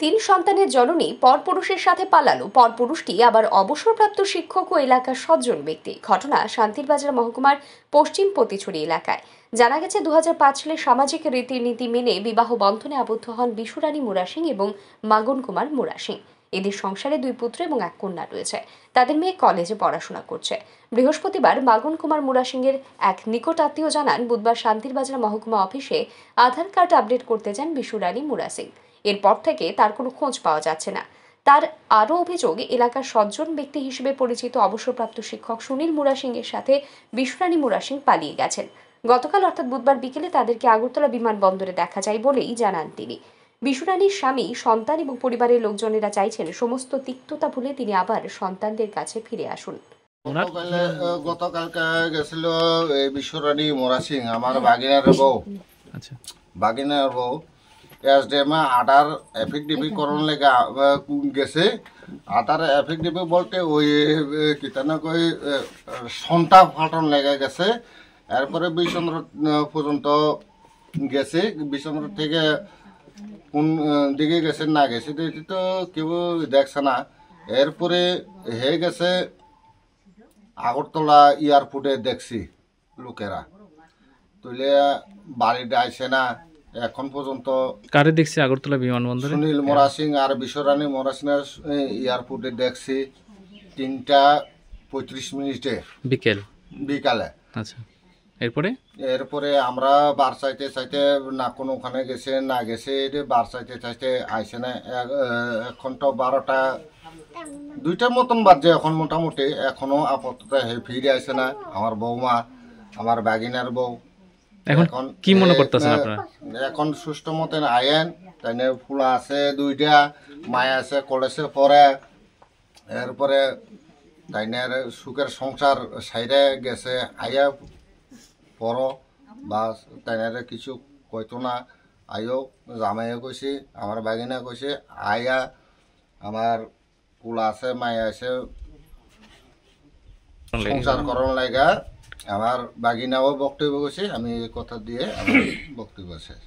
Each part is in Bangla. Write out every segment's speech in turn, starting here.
তিন সন্তানের জননী পরপুরুষের সাথে পালালো। পরপুরুষটি আবার অবসরপ্রাপ্ত শিক্ষক ও এলাকার সজ্জন ব্যক্তি। ঘটনা শান্তির বাজার মহকুমার পশ্চিম পতিছড়ি এলাকায়। জানা গেছে 2005 সালে সামাজিক রীতিনীতি মেনে বিবাহ বন্ধনে আবদ্ধ হন বিশুরানী মুরা সিং এবং মাগন কুমার মুরা সিং। এদের সংসারে দুই পুত্র এবং এক কন্যা রয়েছে। তাদের মেয়ে কলেজে পড়াশোনা করছে। বৃহস্পতিবার মাগন কুমার মুরা সিং এর এক নিকট আত্মীয় জানান, বুধবার শান্তির বাজার মহকুমা অফিসে আধার কার্ড আপডেট করতে যান বিশুরানী মুরা সিং। এরপর থেকে তার কোনো খোঁজ পাওয়া যাচ্ছে না। তার আরও অভিযোগ, এলাকার সজ্জন ব্যক্তি হিসেবে পরিচিত অবসরপ্রাপ্ত শিক্ষক সুনীল মুরা সিং এর সাথে বিশুরানী মুরা সিং পালিয়ে গেছেন। গতকাল অর্থাৎ বুধবার বিকেলে তাদেরকে আগরতলা বিমানবন্দরে দেখা যায় বলেই জানান তিনি। বিশুরানীর স্বামী, সন্তান এবং পরিবারের লোকজনেরা চাইছেন সমস্ত তিক্ততা ভুলে তিনি আবার সন্তানদের কাছে ফিরে আসুন। গতকালকে গেছিল বিশুরানী মুরা সিং, আমার বাগিনার বউ এসডিএম আটার এফিডেভি করণ লেগে গেছে। আটার এফিডেভি বলতে ওই কিতানা কই সন্তা ফাটান লেগে গেছে। এরপরে বিশচন্দ্র পর্যন্ত গেছে। বিশচন্দ্র থেকে কোন দিকে গেছে না গেছে তো কেউ দেখছে না। এরপরে হয়ে গেছে আগরতলা এয়ারপোর্টে দেখছি লোকেরা তুলে বাড়িতে আসে না। এখন পর্যন্ত কারে দেখছি আগরতলা বিমানবন্দরে? সুনীল মুরা সিং আর বিশ্বরানী মুরা সিং এয়ারপোর্টে দেখছি 3:35 বিকালে। আচ্ছা, এরপরে আমরা বার চাইতে চাইতে না কোনো ওখানে গেছে না গেছে, বার চাইতে চাইতে আইসে না। এখন তো 12টা 2টার মতন বাজছে এখন মোটামুটি। এখনো আপাতত ফিরে আসে না আমার বৌমা, আমার বাগিনার বউ। এখন কি মনে করতেছেন আপনারা? এখন সুষ্ঠ মতন আয়েন তাইনে ফুলা আছে 2টা, মায় আছে কলেজে পড়ে। এরপরে তাইনের সুখের সংসার সাইডে গেছে আয়া পড়ো বা তাইনের কিছু কইতো না। আয়ো জামাইও কইছে, আমার বাগিনা কইছে আয়া আমার ফুলা আছে মায় আছে সংসার করণ লাগা। আমার বাগিনাও বক্তব্য করেছে, আমি এই কথা দিয়ে আমার বক্তব্য শেষ।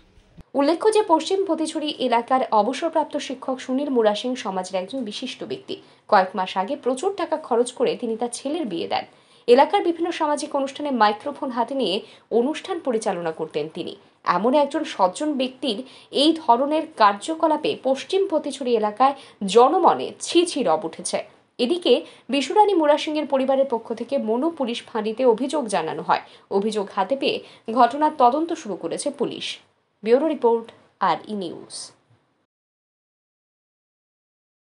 উল্লেখ্য যে পশ্চিম পতিছড়ি এলাকার অবসরপ্রাপ্ত শিক্ষক সুনীল মুরা সিং সমাজের একজন বিশিষ্ট ব্যক্তি। কয়েক মাস আগে প্রচুর টাকা খরচ করে তিনি তার ছেলের বিয়ে দেন। এলাকার বিভিন্ন সামাজিক অনুষ্ঠানে মাইক্রোফোন হাতে নিয়ে অনুষ্ঠান পরিচালনা করতেন তিনি। এমন একজন সজ্জন ব্যক্তির এই ধরনের কার্যকলাপে পশ্চিম পতিছড়ি এলাকায় জনমনে ছি ছি রব উঠেছে। এদিকে বিশুরানী মুরা সিং এর পরিবারের পক্ষ থেকে মনু পুলিশ ফাঁড়িতে অভিযোগ জানানো হয়। অভিযোগ হাতে পেয়ে ঘটনার তদন্ত শুরু করেছে পুলিশ। ব্যুরো রিপোর্ট, আর ই নিউজ।